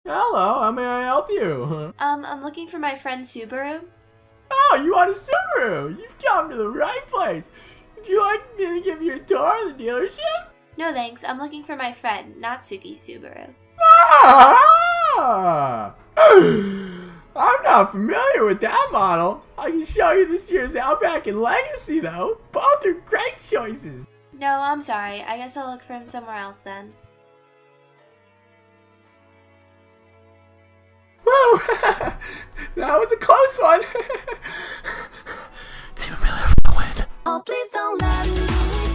Hello, how may I help you? I'm looking for my friend Subaru. Oh, you want a Subaru? You've come to the right place. Would you like me to give you a tour of the dealership? No thanks, I'm looking for my friend, Natsuki Subaru. Ah! I'm not familiar with that model. I can show you this year's Outback and Legacy, though. Both are great choices. No, I'm sorry. I guess I'll look for him somewhere else then. Whoa! That was a close one. Team Miller for the win. Oh, please don't let me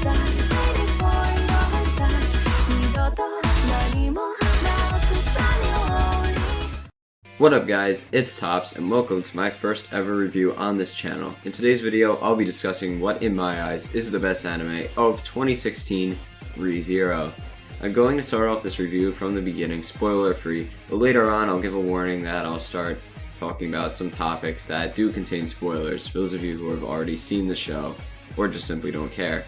die. Waiting for your touch. 믿어도 너니 뭐 What up guys, it's Tops and welcome to my first ever review on this channel. In today's video, I'll be discussing what in my eyes is the best anime of 2016, Re:Zero. I'm going to start off this review from the beginning, spoiler free, but later on I'll give a warning that I'll start talking about some topics that do contain spoilers for those of you who have already seen the show or just simply don't care.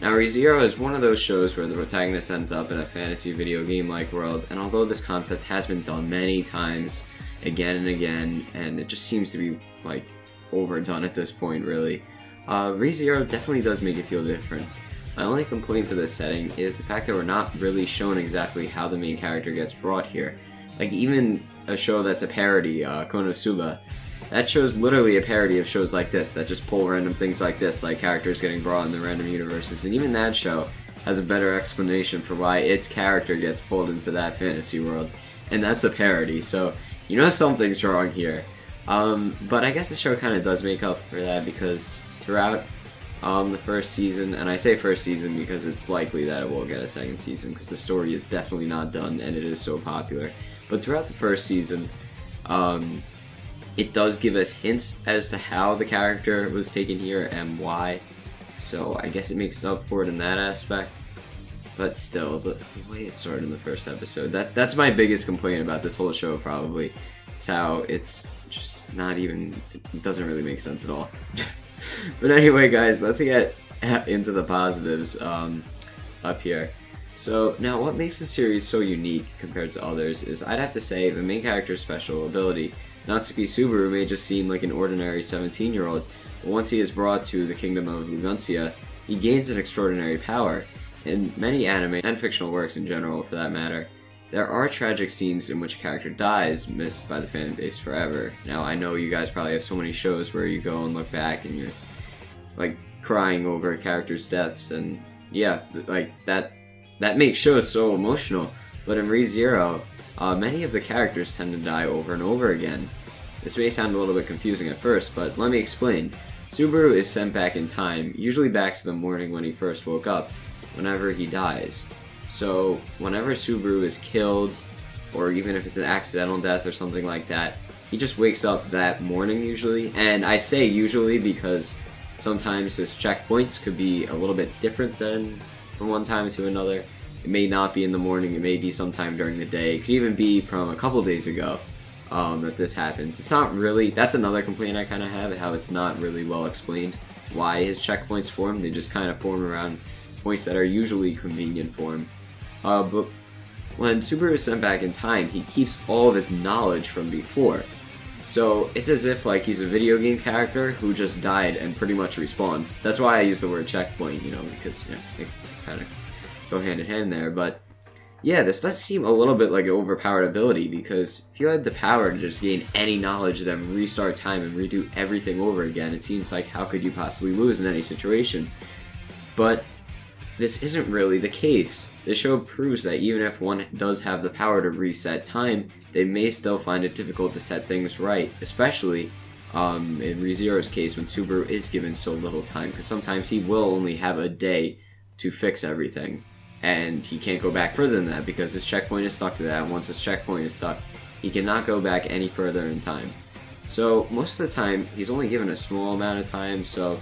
Now, Re:Zero is one of those shows where the protagonist ends up in a fantasy video game-like world, and although this concept has been done many times, again and again, and it just seems to be, like, overdone at this point, really, Re:Zero definitely does make it feel different. My only complaint for this setting is the fact that we're not really shown exactly how the main character gets brought here. Like, even a show that's a parody, Konosuba, that show's literally a parody of shows like this that just pull random things like this, like characters getting brought in the random universes, and even that show has a better explanation for why its character gets pulled into that fantasy world, and that's a parody, so you know something's wrong here. But I guess the show kind of does make up for that because throughout the first season, and I say first season because it's likely that it will get a second season because the story is definitely not done and it is so popular, but throughout the first season, it does give us hints as to how the character was taken here and why, so I guess it makes up for it in that aspect. But still, the way it started in the first episode, that's my biggest complaint about this whole show probably, is how it's just not even, it doesn't really make sense at all. But anyway guys, let's get into the positives up here. So now what makes the series so unique compared to others is I'd have to say the main character's special ability. Natsuki Subaru may just seem like an ordinary 17-year-old, but once he is brought to the kingdom of Lunancia, he gains an extraordinary power. In many anime, and fictional works in general for that matter, there are tragic scenes in which a character dies, missed by the fan base forever. Now I know you guys probably have so many shows where you go and look back and you're like crying over characters' deaths, and yeah, like that makes shows so emotional. But in Re:Zero, many of the characters tend to die over and over again. This may sound a little bit confusing at first, but let me explain. Subaru is sent back in time, usually back to the morning when he first woke up, whenever he dies. So whenever Subaru is killed, or even if it's an accidental death or something like that, he just wakes up that morning usually. And I say usually because sometimes his checkpoints could be a little bit different than from one time to another. It may not be in the morning, it may be sometime during the day, it could even be from a couple days ago that this happens. It's not really, that's another complaint I kind of have, how it's not really well explained why his checkpoints form. They just kind of form around points that are usually convenient for him. But when Subaru is sent back in time, he keeps all of his knowledge from before. So it's as if like he's a video game character who just died and pretty much respawned. That's why I use the word checkpoint, you know, because you know, they kind of go hand in hand there. But yeah, this does seem a little bit like an overpowered ability, because if you had the power to just gain any knowledge, then restart time and redo everything over again, it seems like how could you possibly lose in any situation? But this isn't really the case. The show proves that even if one does have the power to reset time, they may still find it difficult to set things right, especially in Re:Zero's case when Subaru is given so little time, because sometimes he will only have a day to fix everything, and he can't go back further than that because his checkpoint is stuck to that, and once his checkpoint is stuck, he cannot go back any further in time. So most of the time, he's only given a small amount of time, so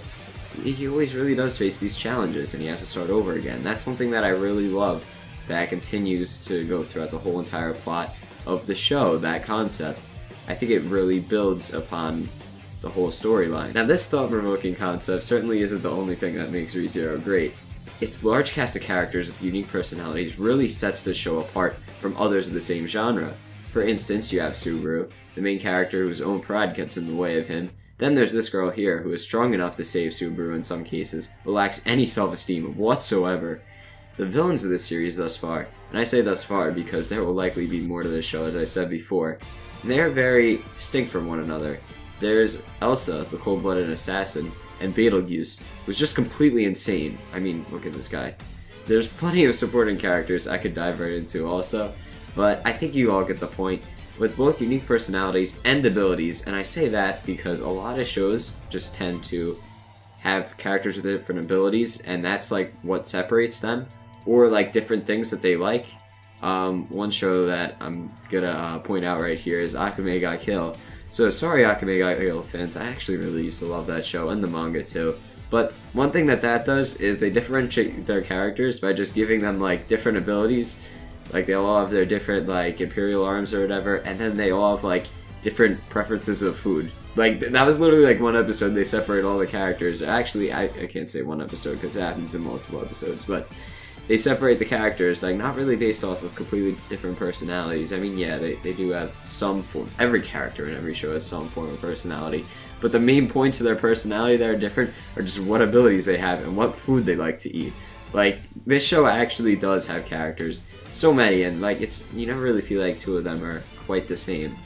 he always really does face these challenges and he has to start over again. That's something that I really love that continues to go throughout the whole entire plot of the show, that concept. I think it really builds upon the whole storyline. Now this thought-provoking concept certainly isn't the only thing that makes Re:Zero great. Its large cast of characters with unique personalities really sets the show apart from others of the same genre. For instance, you have Subaru, the main character whose own pride gets in the way of him. Then there's this girl here who is strong enough to save Subaru in some cases, but lacks any self-esteem whatsoever. The villains of this series thus far, and I say thus far because there will likely be more to this show as I said before, they are very distinct from one another. There's Elsa, the cold-blooded assassin, and Betelgeuse, who's just completely insane. I mean, look at this guy. There's plenty of supporting characters I could dive right into also, but I think you all get the point. With both unique personalities and abilities, and I say that because a lot of shows just tend to have characters with different abilities, and that's like what separates them, or like different things that they like. One show that I'm gonna point out right here is Akame ga Kill. So sorry Akame ga Kill fans, I actually really used to love that show and the manga too. But one thing that does is they differentiate their characters by just giving them like different abilities. Like they all have their different like imperial arms or whatever, and then they all have like different preferences of food. Like that was literally like one episode they separate all the characters. Actually, I can't say one episode because it happens in multiple episodes, but they separate the characters like not really based off of completely different personalities. I mean, yeah, they do have some form. Every character in every show has some form of personality, but the main points of their personality that are different are just what abilities they have and what food they like to eat. Like this show actually does have characters. So many, and like you never really feel like two of them are quite the same,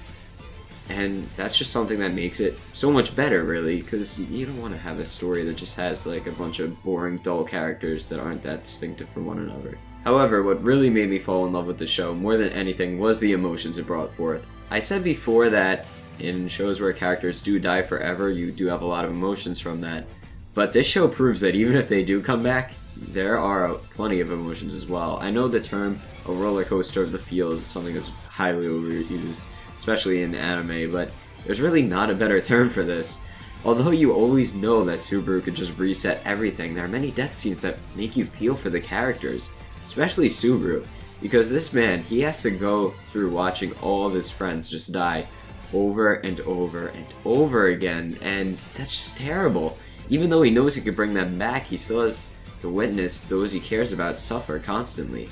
and that's just something that makes it so much better, really, because you don't want to have a story that just has like a bunch of boring, dull characters that aren't that distinctive from one another. However, what really made me fall in love with the show more than anything was the emotions it brought forth. I said before that in shows where characters do die forever, you do have a lot of emotions from that, but this show proves that even if they do come back, there are plenty of emotions as well. I know the term a roller coaster of the feels is something that's highly overused, especially in anime, but there's really not a better term for this. Although you always know that Subaru could just reset everything, there are many death scenes that make you feel for the characters, especially Subaru, because this man, he has to go through watching all of his friends just die over and over and over again, and that's just terrible. Even though he knows he could bring them back, he still has to witness those he cares about suffer constantly.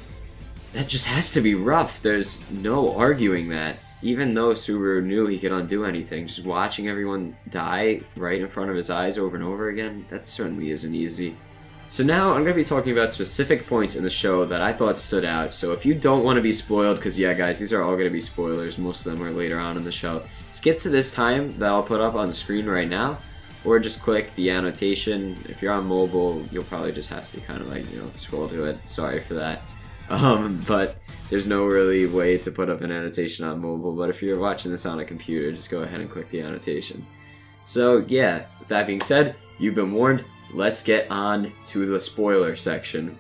That just has to be rough. There's no arguing that. Even though Subaru knew he could undo anything, just watching everyone die right in front of his eyes over and over again, that certainly isn't easy. So now I'm going to be talking about specific points in the show that I thought stood out. So if you don't want to be spoiled, because yeah guys, these are all going to be spoilers, most of them are later on in the show, skip to this time that I'll put up on the screen right now, or just click the annotation. If you're on mobile, you'll probably just have to kind of like, scroll to it. Sorry for that. But there's no really way to put up an annotation on mobile, but if you're watching this on a computer, just go ahead and click the annotation. So yeah, with that being said, you've been warned. Let's get on to the spoiler section.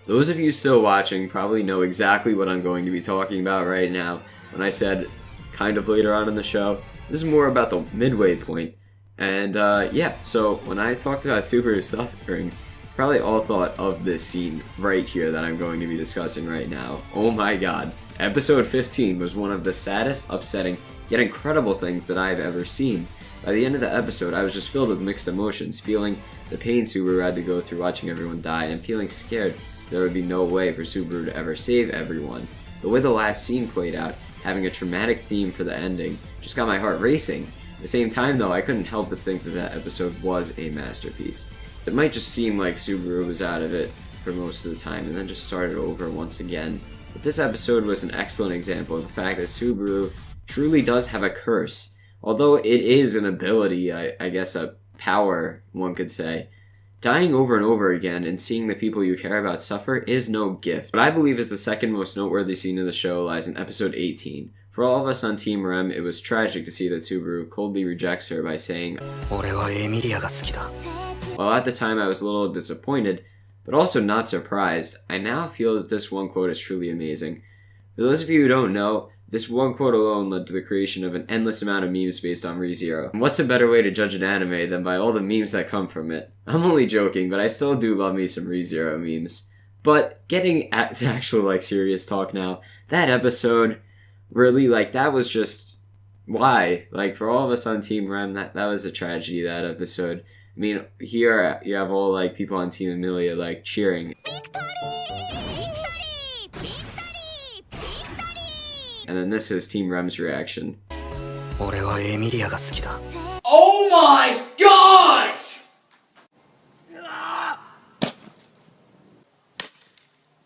Those of you still watching probably know exactly what I'm going to be talking about right now. When I said kind of later on in the show, this is more about the midway point. And yeah, so when I talked about Subaru suffering, probably all thought of this scene right here that I'm going to be discussing right now. Oh my god. Episode 15 was one of the saddest, upsetting, yet incredible things that I've ever seen. By the end of the episode, I was just filled with mixed emotions, feeling the pain Subaru had to go through watching everyone die, and feeling scared there would be no way for Subaru to ever save everyone. The way the last scene played out, having a traumatic theme for the ending, just got my heart racing. At the same time though, I couldn't help but think that that episode was a masterpiece. It might just seem like Subaru was out of it for most of the time and then just started over once again, but this episode was an excellent example of the fact that Subaru truly does have a curse. Although it is an ability, I guess a power, one could say, dying over and over again and seeing the people you care about suffer is no gift. What I believe is the second most noteworthy scene of the show lies in episode 18. For all of us on Team Rem, it was tragic to see that Subaru coldly rejects her by saying, While at the time I was a little disappointed, but also not surprised, I now feel that this one quote is truly amazing. For those of you who don't know, this one quote alone led to the creation of an endless amount of memes based on ReZero. And what's a better way to judge an anime than by all the memes that come from it? I'm only joking, but I still do love me some ReZero memes. But getting to actual serious talk now, that episode really that was just why? For all of us on Team Rem, that was a tragedy, that episode. I mean, here you have all people on Team Amelia cheering. And then this is Team Rem's reaction. 俺はエミリアが好きだ。 Oh my gosh!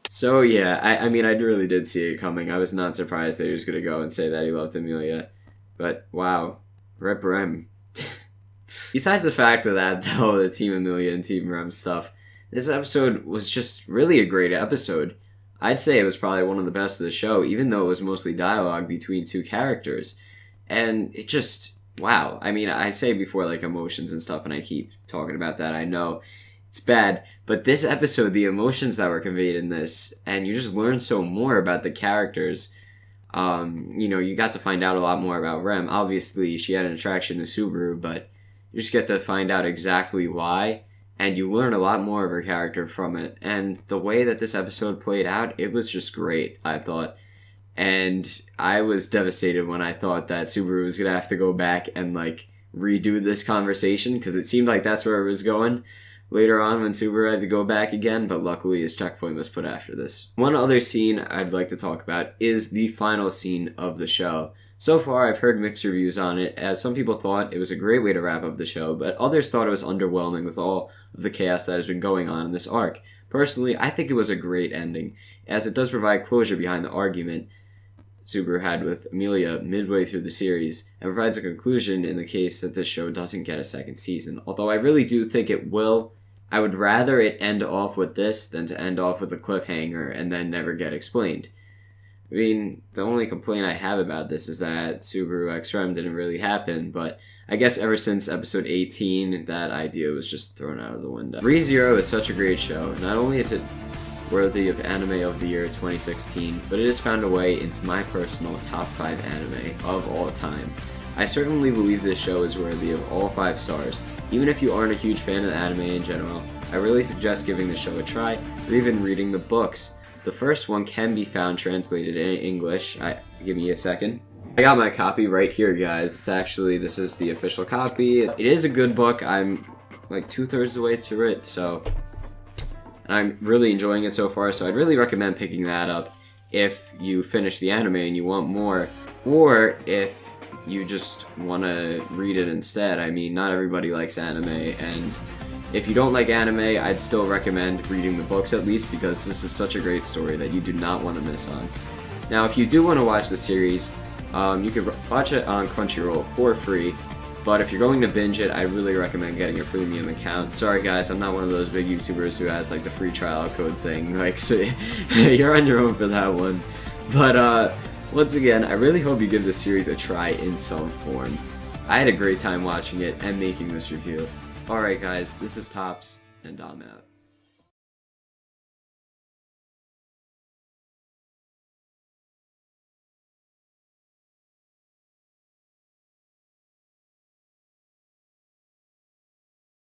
So yeah, I mean, I really did see it coming. I was not surprised that he was going to go and say that he loved Emilia. But wow, Rep Rem. Besides the fact of that, though, the Team Emilia and Team Rem stuff, this episode was just really a great episode. I'd say it was probably one of the best of the show, even though it was mostly dialogue between two characters. And it just, wow. I mean, I say before, like, emotions and stuff, and I keep talking about that, I know it's bad, but this episode, the emotions that were conveyed in this, and you just learn so more about the characters. You know, you got to find out a lot more about Rem. Obviously, she had an attraction to Subaru, but you just get to find out exactly why, and you learn a lot more of her character from it. And the way that this episode played out, it was just great, I thought. And I was devastated when I thought that Subaru was going to have to go back and, like, redo this conversation, because it seemed like that's where it was going later on when Subaru had to go back again, but luckily his checkpoint was put after this. One other scene I'd like to talk about is the final scene of the show. So far, I've heard mixed reviews on it, as some people thought it was a great way to wrap up the show, but others thought it was underwhelming with all of the chaos that has been going on in this arc. Personally, I think it was a great ending, as it does provide closure behind the argument Subaru had with Emilia midway through the series, and provides a conclusion in the case that this show doesn't get a second season. Although I really do think it will, I would rather it end off with this than to end off with a cliffhanger and then never get explained. I mean, the only complaint I have about this is that Subaru X Rem didn't really happen, but I guess ever since episode 18, that idea was just thrown out of the window. ReZero is such a great show. Not only is it worthy of Anime of the Year 2016, but it has found a way into my personal top 5 anime of all time. I certainly believe this show is worthy of all 5 stars. Even if you aren't a huge fan of the anime in general, I really suggest giving the show a try, or even reading the books. The first one can be found translated in English. Give me a second. I got my copy right here, guys. This is the official copy. It is a good book. I'm like 2/3 of the way through it, so I'm really enjoying it so far, so I'd really recommend picking that up if you finish the anime and you want more, or if you just want to read it instead. I mean, not everybody likes anime, and if you don't like anime, I'd still recommend reading the books at least, because this is such a great story that you do not want to miss on. Now, if you do want to watch the series, you can watch it on Crunchyroll for free, but if you're going to binge it, I really recommend getting a premium account. Sorry guys, I'm not one of those big YouTubers who has like the free trial code thing, like, so you're on your own for that one. But once again, I really hope you give this series a try in some form. I had a great time watching it and making this review. Alright guys, this is Tops, and I'm out.